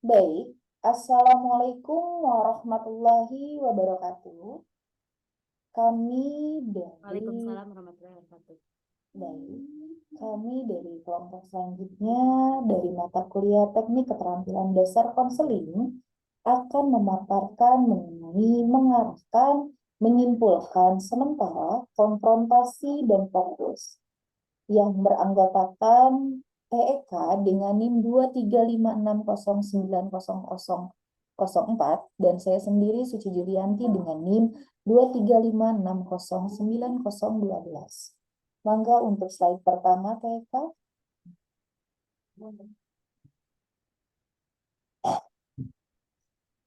Baik, Assalamualaikum warahmatullahi wabarakatuh. Kami dari Waalaikumsalam warahmatullahi wabarakatuh. Baik, kami dari kelompok selanjutnya dari mata kuliah Teknik Keterampilan Dasar Konseling akan memaparkan mengenai mengarahkan, menyimpulkan sementara konfrontasi dan fokus yang beranggotakan TEK dengan NIM 235609004 dan saya sendiri Suci Julianti dengan NIM 235609012. Mangga untuk slide pertama TEK.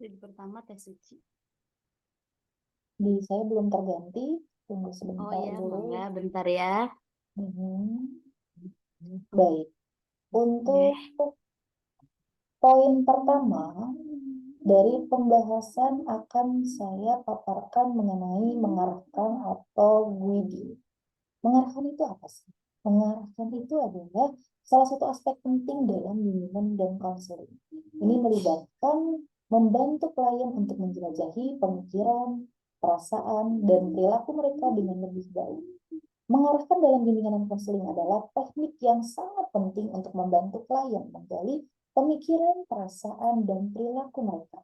Jadi pertama tes suci. Di saya belum terganti, tunggu Oh sebentar iya, dulu. mangga bentar ya. Baik, untuk Oke. poin pertama dari pembahasan akan saya paparkan mengenai mengarahkan atau guiding. Mengarahkan itu apa sih? Mengarahkan itu adalah salah satu aspek penting dalam bimbingan dan konseling. Ini melibatkan membantu klien untuk menjelajahi pemikiran, perasaan, dan perilaku mereka dengan lebih baik. Mengarahkan dalam bimbingan dan konseling adalah teknik yang sangat penting untuk membantu klien menggali pemikiran, perasaan, dan perilaku mereka.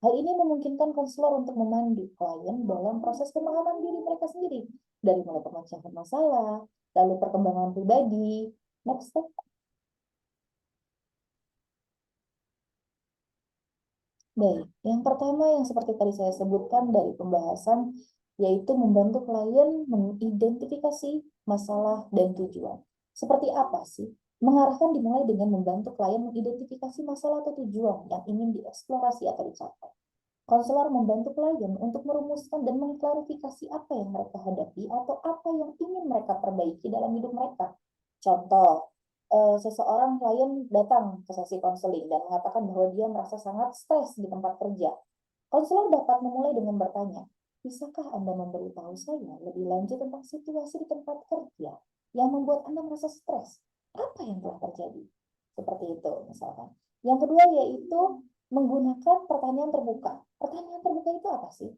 Hal ini memungkinkan konselor untuk memandu klien dalam proses pemahaman diri mereka sendiri, dari mulai pemecahan masalah, lalu perkembangan pribadi. Next step. Baik, yang pertama yang seperti tadi saya sebutkan dari pembahasan, yaitu membantu klien mengidentifikasi masalah dan tujuan. Seperti apa sih? Mengarahkan dimulai dengan membantu klien mengidentifikasi masalah atau tujuan yang ingin dieksplorasi atau dicapai. Konselor membantu klien untuk merumuskan dan mengklarifikasi apa yang mereka hadapi atau apa yang ingin mereka perbaiki dalam hidup mereka. Contoh, seseorang klien datang ke sesi konseling dan mengatakan bahwa dia merasa sangat stres di tempat kerja. Konselor dapat memulai dengan bertanya, bisakah Anda memberitahu saya lebih lanjut tentang situasi di tempat kerja yang membuat Anda merasa stres? Apa yang telah terjadi? Seperti itu misalkan. Yang kedua yaitu menggunakan pertanyaan terbuka. Pertanyaan terbuka itu apa sih?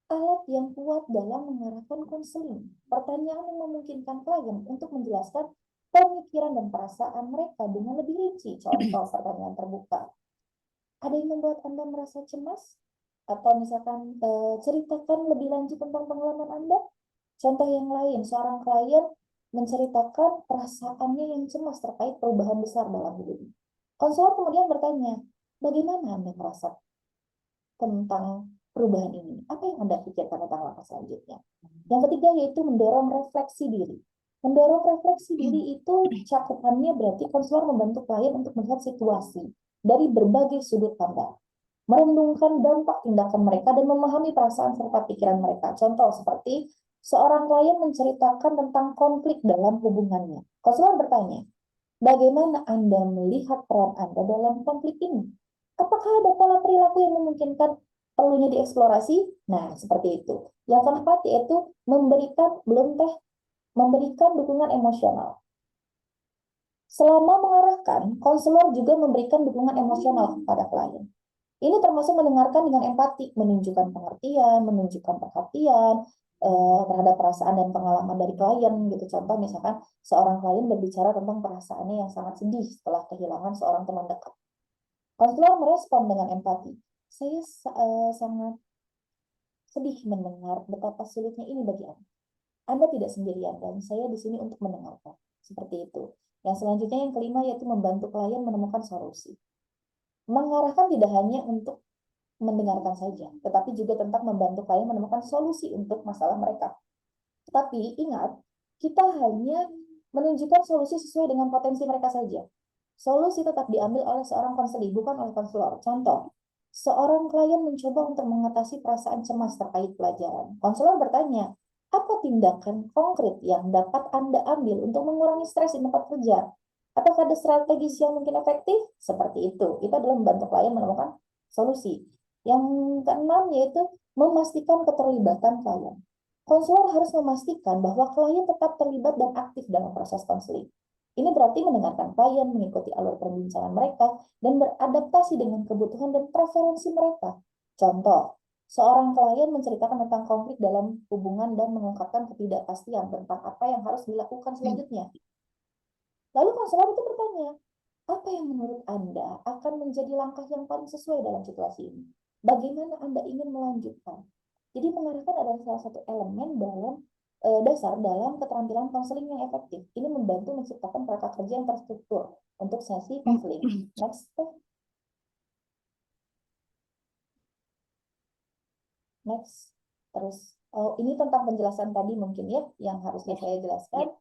Alat yang kuat dalam mengarahkan konseling. Pertanyaan yang memungkinkan klien untuk menjelaskan pemikiran dan perasaan mereka dengan lebih rinci. Contoh pertanyaan terbuka. Ada yang membuat Anda merasa cemas? Atau misalkan ceritakan lebih lanjut tentang pengalaman Anda. Contoh yang lain, seorang klien menceritakan perasaannya yang cemas terkait perubahan besar dalam hidupnya. Konselor kemudian bertanya, bagaimana Anda merasa tentang perubahan ini? Apa yang Anda pikirkan tentang langkah selanjutnya? Yang ketiga yaitu mendorong refleksi diri. Mendorong refleksi diri itu cakupannya berarti konselor membantu klien untuk melihat situasi dari berbagai sudut pandang, merenungkan dampak tindakan mereka dan memahami perasaan serta pikiran mereka. Contoh seperti seorang klien menceritakan tentang konflik dalam hubungannya. Konselor bertanya, bagaimana Anda melihat peran Anda dalam konflik ini? Apakah ada pola perilaku yang memungkinkan perlunya dieksplorasi? Nah, seperti itu. Yang keempat yaitu memberikan dukungan emosional. Selama mengarahkan, konselor juga memberikan dukungan emosional kepada klien. Ini termasuk mendengarkan dengan empati, menunjukkan pengertian, menunjukkan perhatian terhadap perasaan dan pengalaman dari klien gitu. Contoh misalkan seorang klien berbicara tentang perasaannya yang sangat sedih setelah kehilangan seorang teman dekat. Konselor merespon dengan empati. Saya sangat sedih mendengar betapa sulitnya ini bagi Anda. Anda tidak sendirian dan saya di sini untuk mendengarkan. Seperti itu. Yang selanjutnya yang kelima yaitu membantu klien menemukan solusi. Mengarahkan tidak hanya untuk mendengarkan saja, tetapi juga tentang membantu klien menemukan solusi untuk masalah mereka. Tetapi ingat, kita hanya menunjukkan solusi sesuai dengan potensi mereka saja. Solusi tetap diambil oleh seorang konselor, bukan oleh konselor. Contoh, seorang klien mencoba untuk mengatasi perasaan cemas terkait pelajaran. Konselor bertanya, apa tindakan konkret yang dapat Anda ambil untuk mengurangi stres di tempat kerja? Apakah ada strategi yang mungkin efektif? Seperti itu. Itu adalah membantu klien menemukan solusi. Yang keenam yaitu memastikan keterlibatan klien. Konselor harus memastikan bahwa klien tetap terlibat dan aktif dalam proses konseling. Ini berarti mendengarkan klien, mengikuti alur perbincangan mereka, dan beradaptasi dengan kebutuhan dan preferensi mereka. Contoh, seorang klien menceritakan tentang konflik dalam hubungan dan mengungkapkan ketidakpastian tentang apa yang harus dilakukan selanjutnya. Lalu konselor itu bertanya, apa yang menurut Anda akan menjadi langkah yang paling sesuai dalam situasi ini? Bagaimana Anda ingin melanjutkan? Jadi mengarahkan adalah salah satu elemen dalam dasar dalam keterampilan konseling yang efektif. Ini membantu menciptakan perangkat kerja yang terstruktur untuk sesi konseling. Next. Next. Terus, ini tentang penjelasan tadi mungkin ya, yang harusnya saya jelaskan.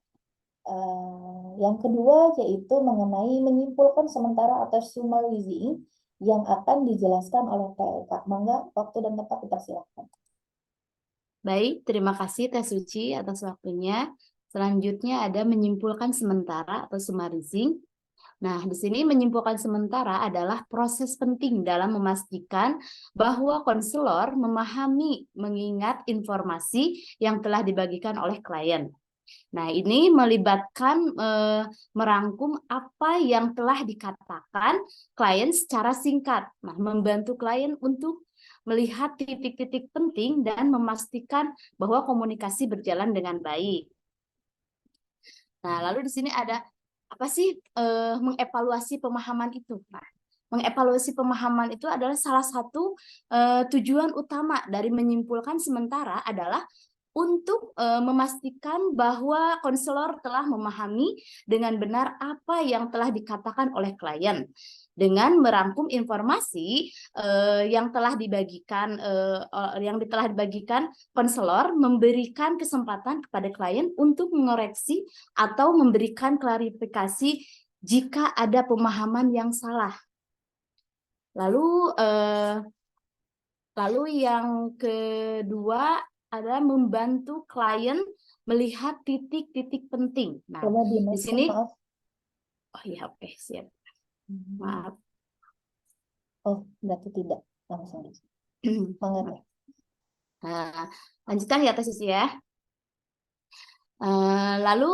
Yang kedua yaitu mengenai menyimpulkan sementara atau summarizing yang akan dijelaskan oleh Kak. Mangga, waktu dan tempat dipersilakan. Baik, terima kasih Teh Suci atas waktunya. Selanjutnya ada menyimpulkan sementara atau summarizing. Nah, di sini menyimpulkan sementara adalah proses penting dalam memastikan bahwa konselor memahami, mengingat informasi yang telah dibagikan oleh klien. Nah, ini melibatkan merangkum apa yang telah dikatakan klien secara singkat. Nah, membantu klien untuk melihat titik-titik penting dan memastikan bahwa komunikasi berjalan dengan baik. Nah, lalu di sini ada apa sih mengevaluasi pemahaman itu? Nah, mengevaluasi pemahaman itu adalah salah satu tujuan utama dari menyimpulkan sementara adalah untuk memastikan bahwa konselor telah memahami dengan benar apa yang telah dikatakan oleh klien dengan merangkum informasi yang telah dibagikan konselor memberikan kesempatan kepada klien untuk mengoreksi atau memberikan klarifikasi jika ada pemahaman yang salah. Lalu yang kedua adalah membantu klien melihat titik-titik penting. Nah, di sini, maaf. oh ya, oke, siap. Maaf. Oh, berarti tidak langsung. Mangga. Nah, lanjutkan ya, Teh Suci ya. Lalu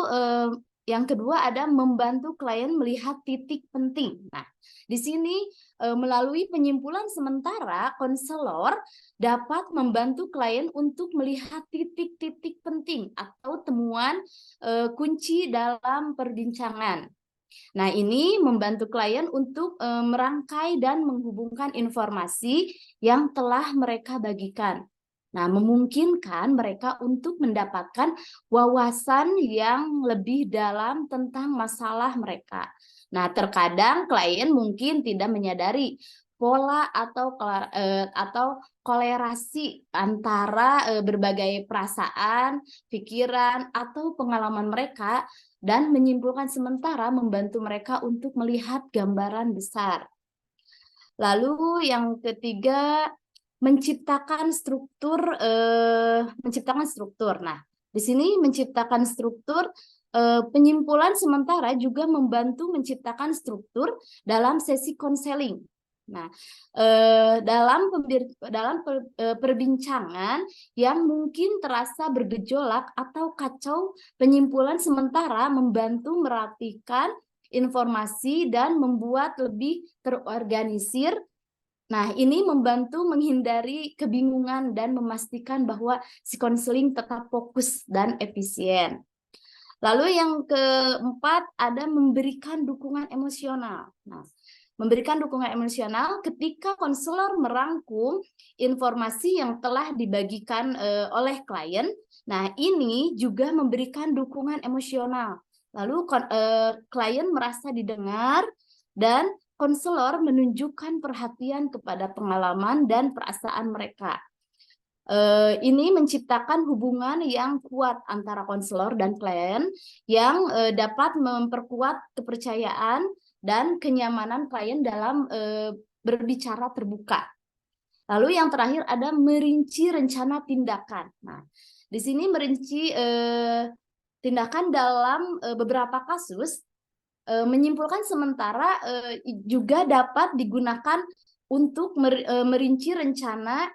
yang kedua ada membantu klien melihat titik penting. Nah, di sini melalui penyimpulan sementara, konselor dapat membantu klien untuk melihat titik-titik penting atau temuan kunci dalam perbincangan. Nah, ini membantu klien untuk merangkai dan menghubungkan informasi yang telah mereka bagikan. Nah, memungkinkan mereka untuk mendapatkan wawasan yang lebih dalam tentang masalah mereka. Nah, terkadang klien mungkin tidak menyadari pola atau kolerasi antara berbagai perasaan, pikiran, atau pengalaman mereka dan menyimpulkan sementara membantu mereka untuk melihat gambaran besar. Lalu yang ketiga menciptakan struktur. Nah, di sini menciptakan struktur penyimpulan sementara juga membantu menciptakan struktur dalam sesi konseling. Nah, dalam perbincangan yang mungkin terasa bergejolak atau kacau, penyimpulan sementara membantu merapikan informasi dan membuat lebih terorganisir. Nah, ini membantu menghindari kebingungan dan memastikan bahwa si konseling tetap fokus dan efisien. Lalu yang keempat ada memberikan dukungan emosional. Nah, memberikan dukungan emosional ketika konselor merangkum informasi yang telah dibagikan oleh klien. Nah, ini juga memberikan dukungan emosional. Lalu klien merasa didengar dan konselor menunjukkan perhatian kepada pengalaman dan perasaan mereka. Ini menciptakan hubungan yang kuat antara konselor dan klien yang dapat memperkuat kepercayaan dan kenyamanan klien dalam berbicara terbuka. Lalu yang terakhir ada merinci rencana tindakan. Nah, di sini merinci tindakan dalam beberapa kasus. Menyimpulkan sementara juga dapat digunakan untuk merinci rencana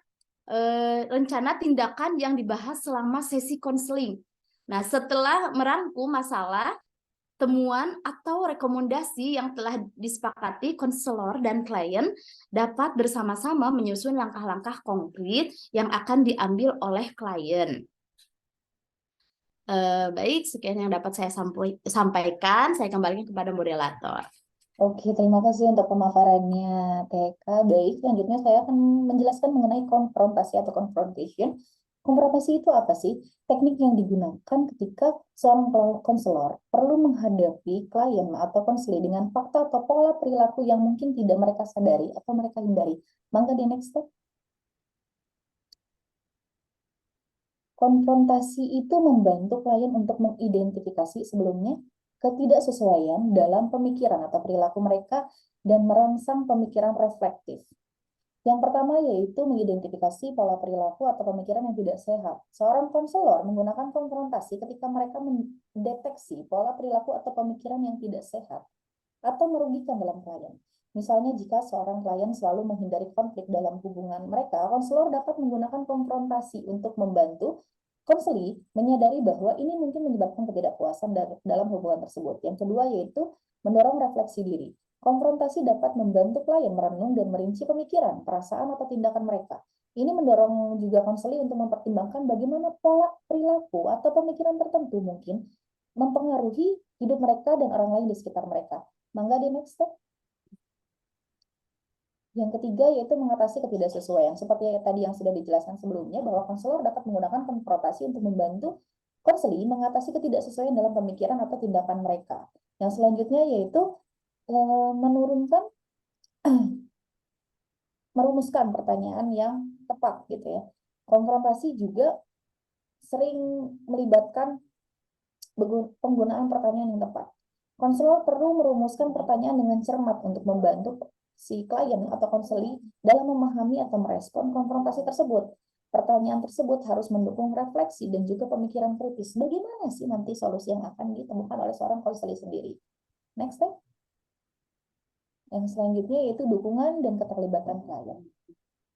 tindakan yang dibahas selama sesi konseling. Nah, setelah merangkum masalah, temuan atau rekomendasi yang telah disepakati konselor dan klien dapat bersama-sama menyusun langkah-langkah konkret yang akan diambil oleh klien. Baik, sekian yang dapat saya sampaikan. Saya kembalikan kepada moderator. Oke, terima kasih untuk pemaparannya, TK. Baik, selanjutnya saya akan menjelaskan mengenai konfrontasi atau confrontation. Konfrontasi itu apa sih? Teknik yang digunakan ketika seorang konselor perlu menghadapi klien atau konseli dengan fakta atau pola perilaku yang mungkin tidak mereka sadari atau mereka hindari. Mangga di next step. Konfrontasi itu membantu klien untuk mengidentifikasi sebelumnya ketidaksesuaian dalam pemikiran atau perilaku mereka dan merangsang pemikiran reflektif. Yang pertama yaitu mengidentifikasi pola perilaku atau pemikiran yang tidak sehat. Seorang konselor menggunakan konfrontasi ketika mereka mendeteksi pola perilaku atau pemikiran yang tidak sehat atau merugikan dalam klien. Misalnya jika seorang klien selalu menghindari konflik dalam hubungan mereka, konselor dapat menggunakan konfrontasi untuk membantu konseli menyadari bahwa ini mungkin menyebabkan ketidakpuasan dalam hubungan tersebut. Yang kedua yaitu mendorong refleksi diri. Konfrontasi dapat membantu klien merenung dan merinci pemikiran, perasaan, atau tindakan mereka. Ini mendorong juga konseli untuk mempertimbangkan bagaimana pola perilaku atau pemikiran tertentu mungkin mempengaruhi hidup mereka dan orang lain di sekitar mereka. Mangga di next step. Yang ketiga yaitu mengatasi ketidaksesuaian. Seperti tadi yang sudah dijelaskan sebelumnya, bahwa konselor dapat menggunakan konfrontasi untuk membantu konseli mengatasi ketidaksesuaian dalam pemikiran atau tindakan mereka. Yang selanjutnya yaitu menurunkan, merumuskan pertanyaan yang tepat gitu ya. Konfrontasi juga sering melibatkan penggunaan pertanyaan yang tepat. Konselor perlu merumuskan pertanyaan dengan cermat untuk membantu si klien atau konseli dalam memahami atau merespon konfrontasi tersebut. Pertanyaan tersebut harus mendukung refleksi dan juga pemikiran kritis. Bagaimana sih nanti solusi yang akan ditemukan oleh seorang konseli sendiri? Next step. Yang selanjutnya yaitu dukungan dan keterlibatan klien.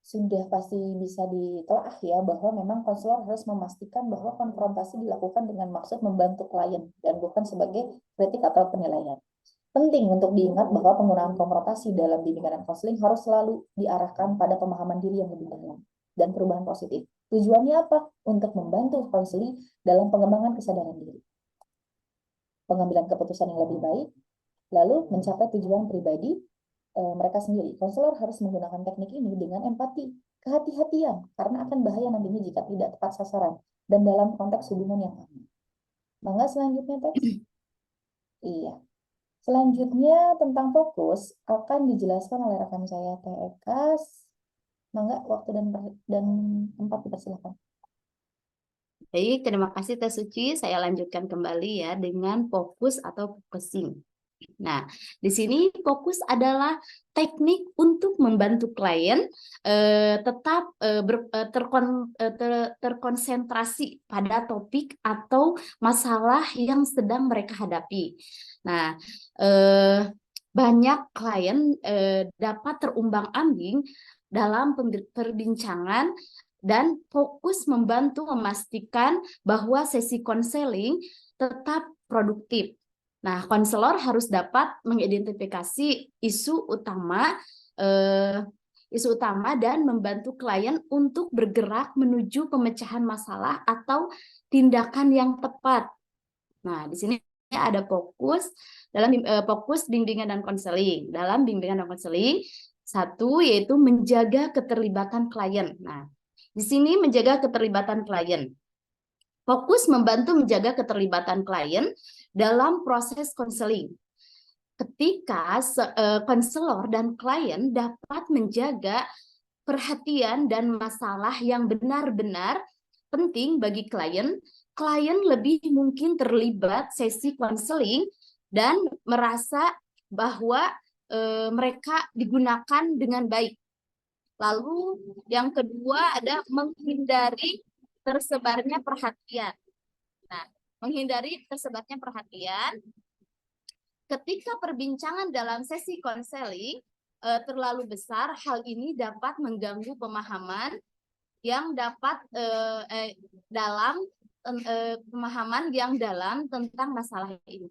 Sudah pasti bisa ditelaah ya bahwa memang konselor harus memastikan bahwa konfrontasi dilakukan dengan maksud membantu klien dan bukan sebagai kritik atau penilaian. Penting untuk diingat bahwa penggunaan konfrontasi dalam bimbingan dan konseling harus selalu diarahkan pada pemahaman diri yang lebih dalam dan perubahan positif. Tujuannya apa? Untuk membantu konseli dalam pengembangan kesadaran diri, pengambilan keputusan yang lebih baik, lalu mencapai tujuan pribadi mereka sendiri. Konselor harus menggunakan teknik ini dengan empati, kehati-hatian, karena akan bahaya nantinya jika tidak tepat sasaran dan dalam konteks hubungan yang aman. Mangga selanjutnya, teks. Iya. Selanjutnya tentang fokus akan dijelaskan oleh rekan saya TK. Mangga waktu dan tempat dipersilakan. Baik, terima kasih Teh Suci. Saya lanjutkan kembali ya dengan fokus atau focusing. Nah, di sini fokus adalah teknik untuk membantu klien tetap terkonsentrasi pada topik atau masalah yang sedang mereka hadapi. Nah, banyak klien dapat terumbang-ambing dalam perbincangan dan fokus membantu memastikan bahwa sesi konseling tetap produktif. Nah, konselor harus dapat mengidentifikasi isu utama dan membantu klien untuk bergerak menuju pemecahan masalah atau tindakan yang tepat. Nah, di sini ada fokus dalam fokus bimbingan dan konseling. Dalam bimbingan dan konseling, satu yaitu menjaga keterlibatan klien. Nah, di sini menjaga keterlibatan klien. Fokus membantu menjaga keterlibatan klien dalam proses konseling. Ketika konselor dan klien dapat menjaga perhatian dan masalah yang benar-benar penting bagi klien, klien lebih mungkin terlibat sesi konseling dan merasa bahwa mereka digunakan dengan baik. Lalu yang kedua ada menghindari tersebarnya perhatian. Nah, menghindari tersebarnya perhatian ketika perbincangan dalam sesi konseling terlalu besar, hal ini dapat mengganggu pemahaman yang dapat dalam pemahaman yang dalam tentang masalah ini.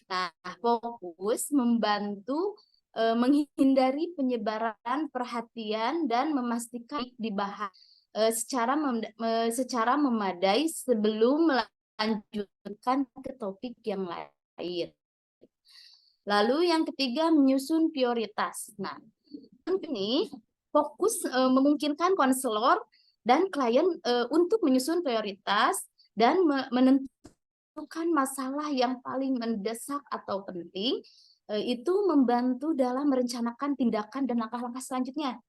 Nah, fokus membantu menghindari penyebaran perhatian dan memastikan dibahas secara memadai sebelum melanjutkan ke topik yang lain. Lalu yang ketiga, menyusun prioritas. Nah, ini fokus memungkinkan konselor dan klien untuk menyusun prioritas dan menentukan masalah yang paling mendesak atau penting, itu membantu dalam merencanakan tindakan dan langkah-langkah selanjutnya.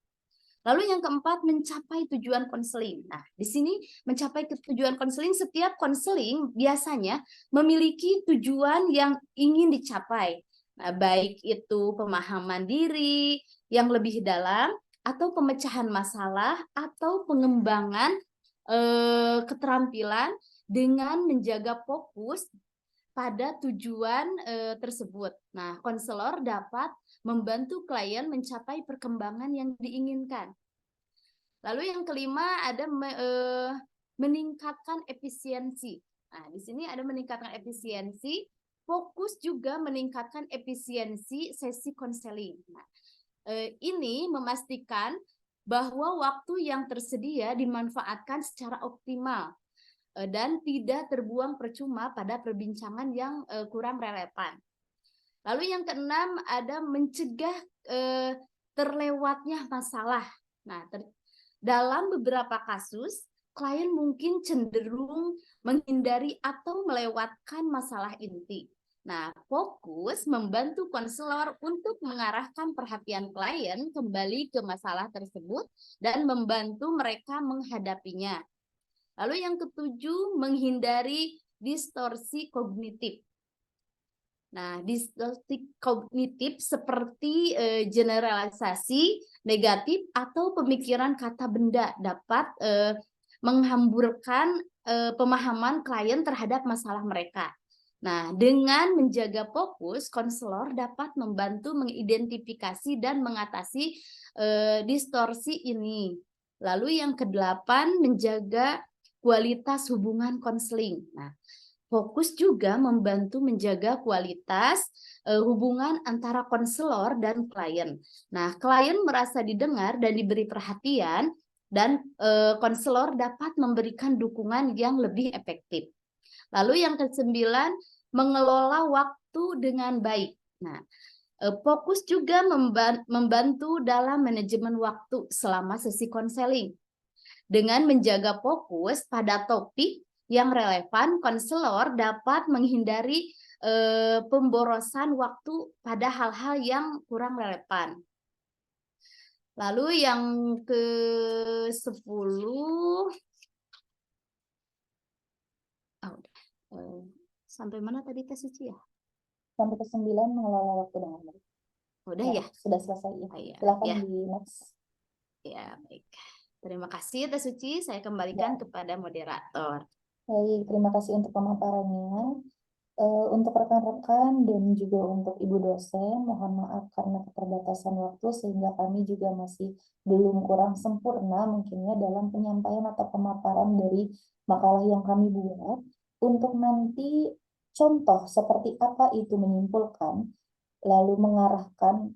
Lalu yang keempat, mencapai tujuan konseling. Nah, di sini mencapai tujuan konseling, setiap konseling biasanya memiliki tujuan yang ingin dicapai. Nah, baik itu pemahaman diri yang lebih dalam, atau pemecahan masalah, atau pengembangan keterampilan dengan menjaga fokus pada tujuan tersebut. Nah, konselor dapat membantu klien mencapai perkembangan yang diinginkan. Lalu yang kelima ada meningkatkan efisiensi. Nah, di sini ada meningkatkan efisiensi, fokus juga meningkatkan efisiensi sesi konseling. Nah, ini memastikan bahwa waktu yang tersedia dimanfaatkan secara optimal dan tidak terbuang percuma pada perbincangan yang kurang relevan. Lalu yang keenam ada mencegah terlewatnya masalah. Nah, dalam beberapa kasus, klien mungkin cenderung menghindari atau melewatkan masalah inti. Nah, fokus membantu konselor untuk mengarahkan perhatian klien kembali ke masalah tersebut dan membantu mereka menghadapinya. Lalu yang ketujuh, menghindari distorsi kognitif. Nah, distorsi kognitif seperti generalisasi negatif atau pemikiran kata benda dapat menghamburkan pemahaman klien terhadap masalah mereka. Nah, dengan menjaga fokus, konselor dapat membantu mengidentifikasi dan mengatasi distorsi ini. Lalu yang kedelapan, menjaga kualitas hubungan konseling. Nah, fokus juga membantu menjaga kualitas hubungan antara konselor dan klien. Nah, klien merasa didengar dan diberi perhatian, dan konselor dapat memberikan dukungan yang lebih efektif. Lalu yang kesembilan, mengelola waktu dengan baik. Nah, fokus juga membantu dalam manajemen waktu selama sesi konseling. Dengan menjaga fokus pada topik yang relevan, konselor dapat menghindari pemborosan waktu pada hal-hal yang kurang relevan. Lalu yang ke-10, sampai mana tadi Teh Suci ya? Sampai ke-9, mengelola waktu dengan baik. Udah ya? Sudah selesai ya. Oh, iya. Silakan Ya. di next. Ya, baik. Terima kasih Teh Suci, saya kembalikan kepada moderator. Baik, terima kasih untuk pemaparannya. Untuk rekan-rekan dan juga untuk Ibu dosen, mohon maaf karena keterbatasan waktu sehingga kami juga masih belum kurang sempurna mungkinnya dalam penyampaian atau pemaparan dari makalah yang kami buat. Untuk nanti contoh seperti apa itu menyimpulkan, lalu mengarahkan,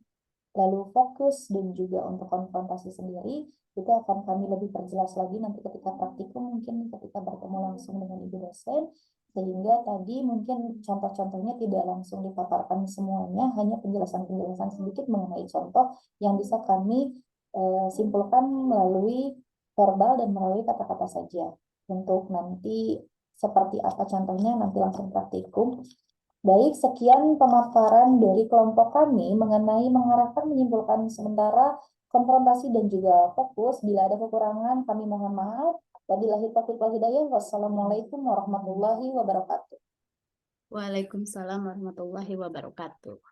lalu fokus, dan juga untuk konfrontasi sendiri, itu akan kami lebih perjelas lagi nanti ketika praktikum, mungkin ketika bertemu langsung dengan Ibu dosen, sehingga tadi mungkin contoh-contohnya tidak langsung dipaparkan semuanya, hanya penjelasan-penjelasan sedikit mengenai contoh yang bisa kami simpulkan melalui verbal dan melalui kata-kata saja. Untuk nanti seperti apa contohnya, nanti langsung praktikum. Baik, sekian pemaparan dari kelompok kami mengenai mengarahkan, menyimpulkan sementara, konfrontasi, dan juga fokus. Bila ada kekurangan, kami mohon maaf. Wabillahi taufiq wal hidayah. Wassalamualaikum warahmatullahi wabarakatuh. Waalaikumsalam warahmatullahi wabarakatuh.